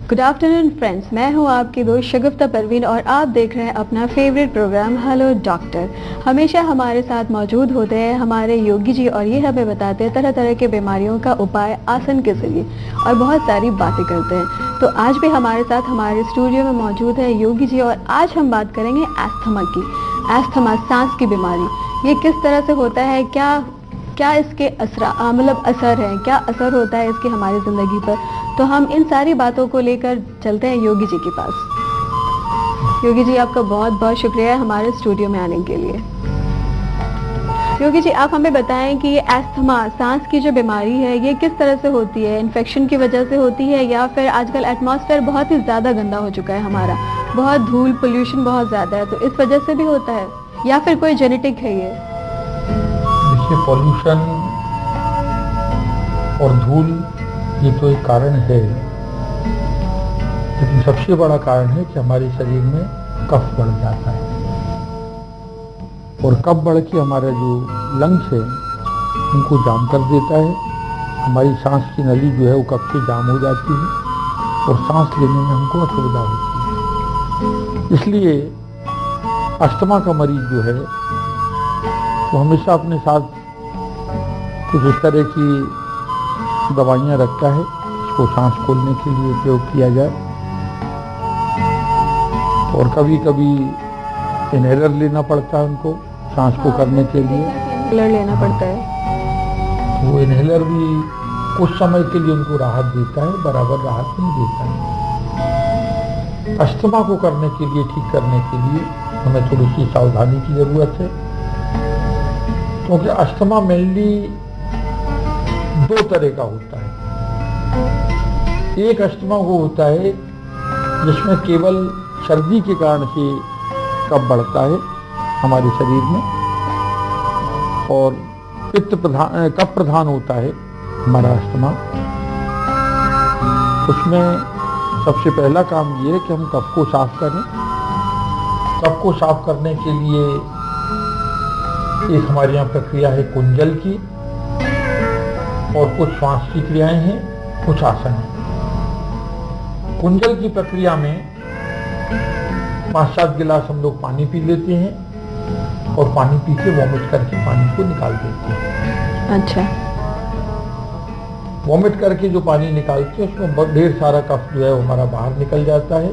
Good afternoon friends, मैं हूं आपकी दोस्त शगुफ्ता परवीन और आप देख रहे हैं अपना फेवरेट प्रोग्राम हेलो डॉक्टर। हमेशा हमारे साथ मौजूद होते हैं हमारे योगी जी और ये हमें बताते हैं तरह तरह के बीमारियों का उपाय आसन के जरिए और बहुत सारी बातें करते हैं। तो आज भी हमारे साथ हमारे स्टूडियो में मौजूद है योगी जी और आज हम बात करेंगे एस्थमा की। एस्थमा सांस की बीमारी, ये किस तरह से होता है, क्या इसके असर हैं, क्या असर होता है इसकी हमारी ज़िंदगी पर। तो हम इन सारी बातों को लेकर चलते हैं योगी जी के पास। योगी जी, आपका बहुत बहुत शुक्रिया है हमारे स्टूडियो में आने के लिए। योगी जी, आप हमें बताएं कि ये एस्थमा सांस की जो बीमारी है ये किस तरह से होती है, इन्फेक्शन की वजह से होती है या फिर आजकल एटमॉस्फेयर बहुत ही ज़्यादा गंदा हो चुका है हमारा, बहुत धूल पोल्यूशन बहुत ज़्यादा है, तो इस वजह से भी होता है या फिर कोई जेनेटिक है ये? देखिए, पॉल्यूशन और धूल ये तो एक कारण है, लेकिन सबसे बड़ा कारण है कि हमारे शरीर में कफ बढ़ जाता है और कफ बढ़ के हमारा जो लंग्स है उनको जाम कर देता है। हमारी सांस की नली जो है वो कफ से जाम हो जाती है और सांस लेने में हमको असुविधा होती है। इसलिए अस्थमा का मरीज जो है वो हमेशा अपने साथ कुछ इस तरह की दवाइयाँ रखता है, इसको सांस खोलने के लिए उपयोग किया जाए। और कभी कभी इनहेलर लेना पड़ता है उनको सांस को करने के लिए, इनहेलर लेना पड़ता है। वो इनहेलर भी कुछ समय के लिए उनको राहत देता है, बराबर राहत नहीं देता है। अस्थमा को करने के लिए, ठीक करने के लिए हमें थोड़ी सी सावधानी की जरूरत है, क्योंकि अस्थमा मेनली दो तरह का होता है। एक अस्थमा वो होता है जिसमें केवल सर्दी के कारण से कफ बढ़ता है हमारे शरीर में, और कफ प्रधान होता है हमारा अस्थमा। उसमें सबसे पहला काम ये है कि हम कफ को साफ करें। कफ को साफ करने के लिए एक हमारे यहाँ प्रक्रिया है कुंजल की, और कुछ श्वास की क्रियाएं हैं, कुछ आसन हैं। कुंजल की प्रक्रिया में 5-7 गिलास हम लोग पानी पी लेते हैं और पानी पी के वॉमिट करके पानी को निकाल देते हैं। अच्छा। वॉमिट करके जो पानी निकालते हैं उसमें बहुत ढेर सारा कफ जो है वो हमारा बाहर निकल जाता है,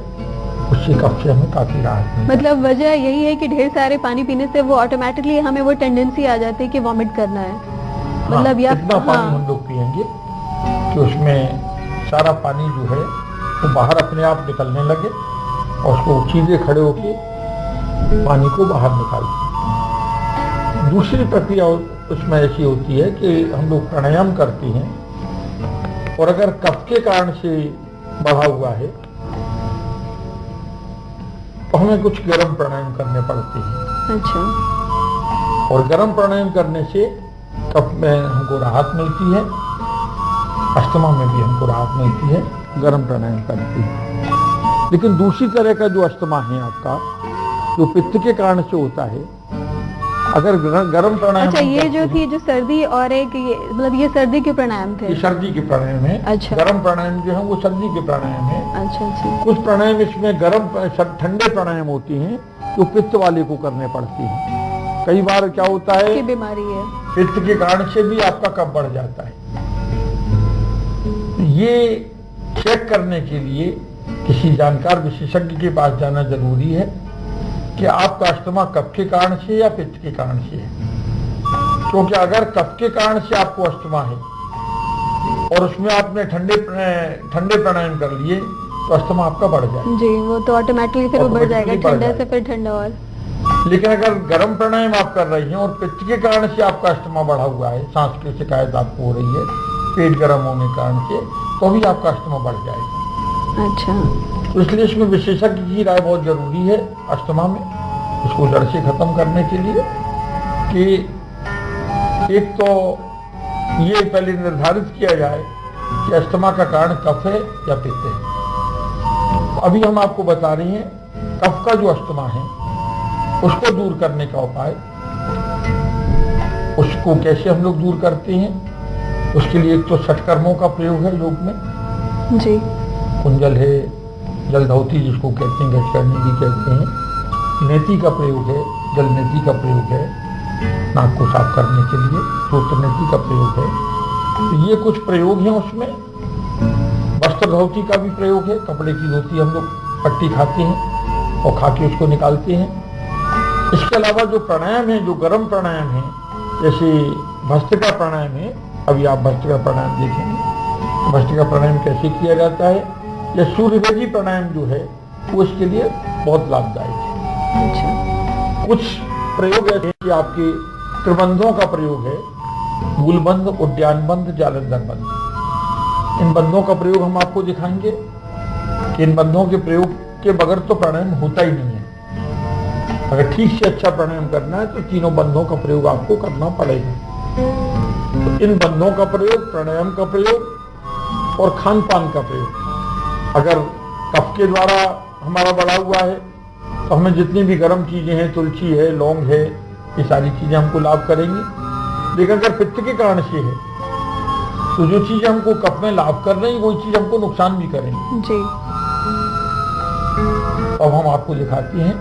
उससे कफ से हमें काफी राहत मिलती है। मतलब वजह यही है कि ढेर सारे पानी पीने से वो ऑटोमेटिकली हमें वो टेंडेंसी आ जाती है कि वॉमिट करना है। मतलब इतना पानी हम लोग पिएंगे कि उसमें सारा पानी जो है वो बाहर अपने आप निकलने लगे और उसको सीधे खड़े होके पानी को बाहर निकालते। दूसरी प्रक्रिया उसमें ऐसी होती है कि हम लोग प्राणायाम करते हैं, और अगर कफ के कारण से बढ़ा हुआ है तो हमें कुछ गर्म प्राणायाम करने पड़ते हैं। अच्छा। और गर्म प्राणायाम करने से कफ में हमको राहत मिलती है, अस्थमा में भी हमको राहत मिलती है गर्म प्राणायाम करती है। लेकिन दूसरी तरह का जो अस्थमा है आपका, जो पित्त के कारण से होता है, अगर गर्म प्राणायाम। अच्छा, ये जो थी जो सर्दी और एक ये सर्दी के प्राणायाम थे। ये सर्दी के प्राणायाम है। अच्छा। गर्म प्राणायाम जो है वो सर्दी के प्राणायाम है। अच्छा अच्छा। कुछ प्राणायाम इसमें ठंडे प्राणायाम होती हैं जो पित्त वाले को करने पड़ती हैं। कई बार क्या होता है, बीमारी है पित्त के कारण से भी आपका कफ बढ़ जाता है। ये चेक करने के लिए किसी जानकार विशेषज्ञ के पास जाना जरूरी है कि आपका अस्थमा कफ के कारण से या पित्त के कारण से है। क्योंकि अगर कफ के कारण से आपको अस्थमा है और उसमें आपने ठंडे प्राणायाम कर लिए तो अस्थमा आपका बढ़ जाएगा। जी, वो तो ऑटोमेटिकली फिर बढ़ जाएगा, ठंडे से फिर ठंडा। और लेकिन अगर गर्म प्राणायाम आप कर रही हैं और पित्त के कारण से आपका अस्थमा बढ़ा हुआ है, सांस की शिकायत आपको हो रही है पेट गर्म होने के कारण से, तो भी आपका अस्थमा बढ़ जाएगा। अच्छा। तो इसलिए इसमें विशेषज्ञ की राय बहुत जरूरी है अस्थमा में, इसको जड़ से खत्म करने के लिए। कि एक तो ये पहले निर्धारित किया जाए कि अस्थमा का कारण कफ है या पित्त है। अभी हम आपको बता रहे हैं कफ का जो अस्थमा है उसको दूर करने का उपाय। उसको कैसे हम लोग दूर करते हैं, उसके लिए एक तो षटकर्मों का प्रयोग है योग में। जी। कुंजल है, जलधौती जिसको कहते हैं, गजकरणी भी कहते हैं, नेति का प्रयोग है, जल नेति का प्रयोग है नाक को साफ करने के लिए, सूत्र नेति का प्रयोग है। तो ये कुछ प्रयोग हैं उसमें। वस्त्र धोती का भी प्रयोग है, कपड़े की धोती हम लोग पट्टी खाते हैं और खा के उसको निकालते हैं। इसके अलावा जो प्राणायाम है, जो गर्म प्राणायाम है, जैसे भस्त्रिका प्राणायाम है, अभी आप भस्त्रिका प्राणायाम देखेंगे। भस्त्रिका प्राणायाम कैसे किया जाता है, या सूर्यभेदी प्राणायाम जो है वो इसके लिए बहुत लाभदायक है। अच्छा। कुछ प्रयोग ऐसे कि आपके त्रिबंधों का प्रयोग है, मूलबंध, उद्यान बंध, जालंधर बंध। इन बंधों का प्रयोग हम आपको दिखाएंगे कि इन बंधों के प्रयोग के बगैर तो प्राणायाम होता ही नहीं है। अगर ठीक से अच्छा प्राणायाम करना है तो तीनों बंधों का प्रयोग आपको करना पड़ेगा। तो इन बंधों का प्रयोग, प्राणायाम का प्रयोग और खान पान का प्रयोग, अगर कफ के द्वारा हमारा बढ़ा हुआ है तो हमें जितनी भी गर्म चीजें हैं, तुलसी है, लौंग है, ये सारी चीजें हमको लाभ करेंगी। लेकिन अगर पित्त के कारण से है तो जो चीजें हमको कफ में लाभ कर रही वही चीज हमको नुकसान भी करेंगी जी। अब हम आपको दिखाते हैं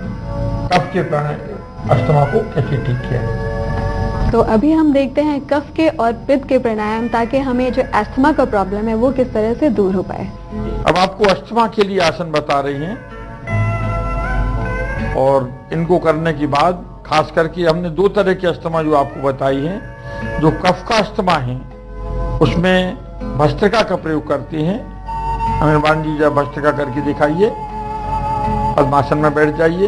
कफ के प्राणायाम, अस्थमा को कैसे ठीक किया है। तो अभी हम देखते हैं कफ के और पित्त के प्राणायाम, ताकि हमें जो अस्थमा का प्रॉब्लम है वो किस तरह से दूर हो पाए। अब आपको अस्थमा के लिए आसन बता रही हैं, और इनको करने के बाद खास करके हमने दो तरह के अस्थमा जो आपको बताई हैं। जो कफ का अस्थमा है उसमें भस्त्रिका का प्रयोग करते हैं। अमीरबान जी जब भस्त्रिका करके दिखाइए, पद्मासन में बैठ जाइए,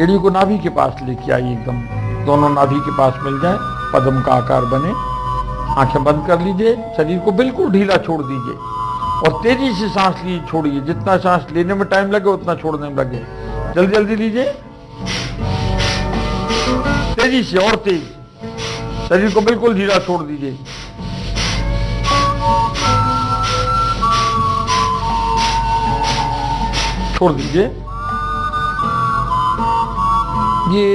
एड़ी को नाभि के पास लेके आइए, एकदम दोनों नाभि के पास मिल जाए, पद्म का आकार बने। आंखें बंद कर लीजिए, शरीर को बिल्कुल ढीला छोड़ दीजिए और तेजी से सांस लीजिए, छोड़िए। जितना सांस लेने में टाइम लगे उतना छोड़ने में लगे। जल्दी जल्दी लीजिए, तेजी से और तेज। शरीर को बिल्कुल ढीला छोड़ दीजिए। छोड़ दीजिए। ये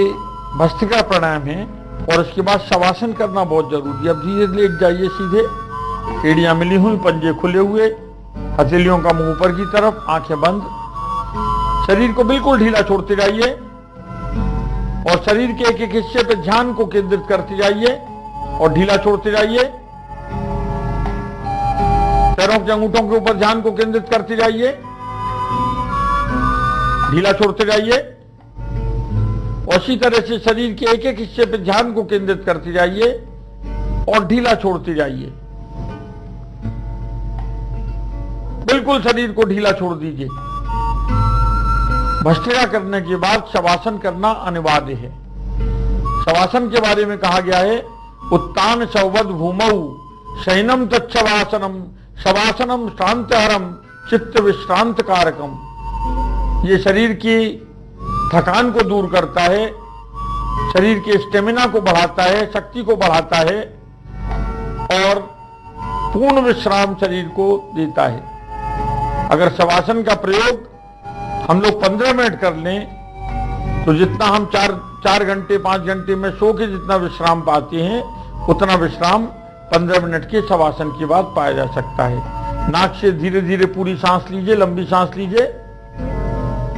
भस्त्रिका प्राणायाम है। और इसके बाद शवासन करना बहुत जरूरी है। अब धीरे लेट जाइए सीधे, एड़ियां मिली हुई, पंजे खुले हुए, हथेलियों का मुंह ऊपर की तरफ, आंखें बंद। शरीर को बिल्कुल ढीला छोड़ते जाइए और शरीर के एक एक हिस्से पे ध्यान को केंद्रित करते जाइए और ढीला छोड़ते जाइए। पैरों के अंगूठों के ऊपर ध्यान को केंद्रित करते जाइए, ढीला छोड़ते जाइए। उसी तरह से शरीर के एक एक हिस्से पे ध्यान को केंद्रित करते जाइए और ढीला छोड़ते जाइए। बिल्कुल शरीर को ढीला छोड़ दीजिए। भस्त्रिका करने के बाद शवासन करना अनिवार्य है। शवासन के बारे में कहा गया है, उत्तान शववद भूमौ शयनम तच्छवासनम शवासनम शांतहरम चित्त विश्रांत कारकम। ये शरीर की थकान को दूर करता है, शरीर के स्टेमिना को बढ़ाता है, शक्ति को बढ़ाता है और पूर्ण विश्राम शरीर को देता है। अगर शवासन का प्रयोग हम लोग 15 मिनट कर लें तो जितना हम 4 घंटे 5 घंटे में सो के जितना विश्राम पाते हैं उतना विश्राम 15 मिनट के शवासन के बाद पाया जा सकता है। नाक से धीरे धीरे पूरी सांस लीजिए, लंबी सांस लीजिए,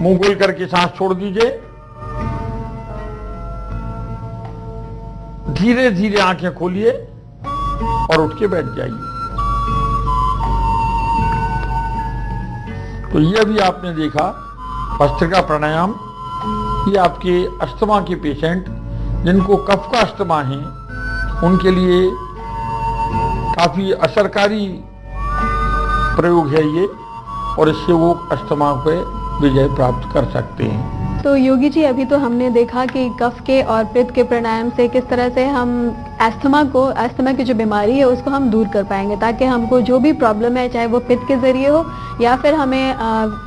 मुंह गोल करके सांस छोड़ दीजिए। धीरे धीरे आंखें खोलिए और उठ के बैठ जाइए। तो ये भी आपने देखा भस्त्रिका प्राणायाम। ये आपके अस्थमा के पेशेंट जिनको कफ का अस्थमा है उनके लिए काफी असरकारी प्रयोग है ये, और इससे वो अस्थमा पे विजय प्राप्त कर सकते हैं। तो योगी जी, अभी तो हमने देखा कि कफ के और पित्त के प्राणायाम से किस तरह से हम अस्थमा की जो बीमारी है उसको हम दूर कर पाएंगे, ताकि हमको जो भी प्रॉब्लम है, चाहे वो पित्त के जरिए हो या फिर हमें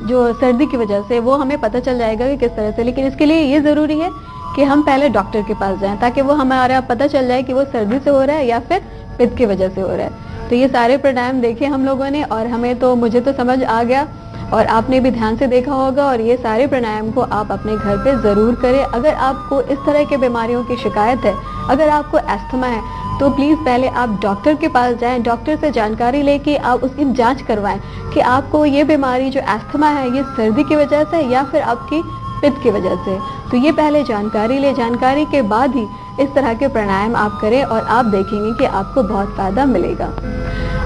जो सर्दी की वजह से, वो हमें पता चल जाएगा कि किस तरह से। लेकिन इसके लिए ये ज़रूरी है कि हम पहले डॉक्टर के पास जाएं, ताकि वो हमारा पता चल जाए कि वो सर्दी से हो रहा है या फिर पित्त की वजह से हो रहा है। तो ये सारे प्राणायाम देखे हम लोगों ने और हमें तो, मुझे तो समझ आ गया। और आपने भी ध्यान से देखा होगा और ये सारे प्राणायाम को आप अपने घर पे ज़रूर करें। अगर आपको इस तरह के बीमारियों की शिकायत है, अगर आपको अस्थमा है, तो प्लीज़ पहले आप डॉक्टर के पास जाएं, डॉक्टर से जानकारी लेके आप उसकी जांच करवाएं कि आपको ये बीमारी जो अस्थमा है ये सर्दी की वजह से या फिर आपकी पित्त की वजह से। तो ये पहले जानकारी ले, जानकारी के बाद ही इस तरह के प्राणायाम आप करें और आप देखेंगे कि आपको बहुत फ़ायदा मिलेगा।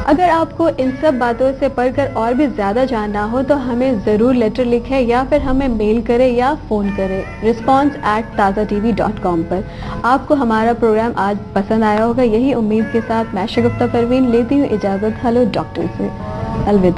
अगर आपको इन सब बातों से पढ़कर और भी ज़्यादा जानना हो तो हमें ज़रूर लेटर लिखें या फिर हमें मेल करें या फ़ोन करें response@tazatv.com पर। आपको हमारा प्रोग्राम आज पसंद आया होगा, यही उम्मीद के साथ मैं शगुफ्ता परवीन लेती हूँ इजाज़त। हेलो डॉक्टर से अलविदा।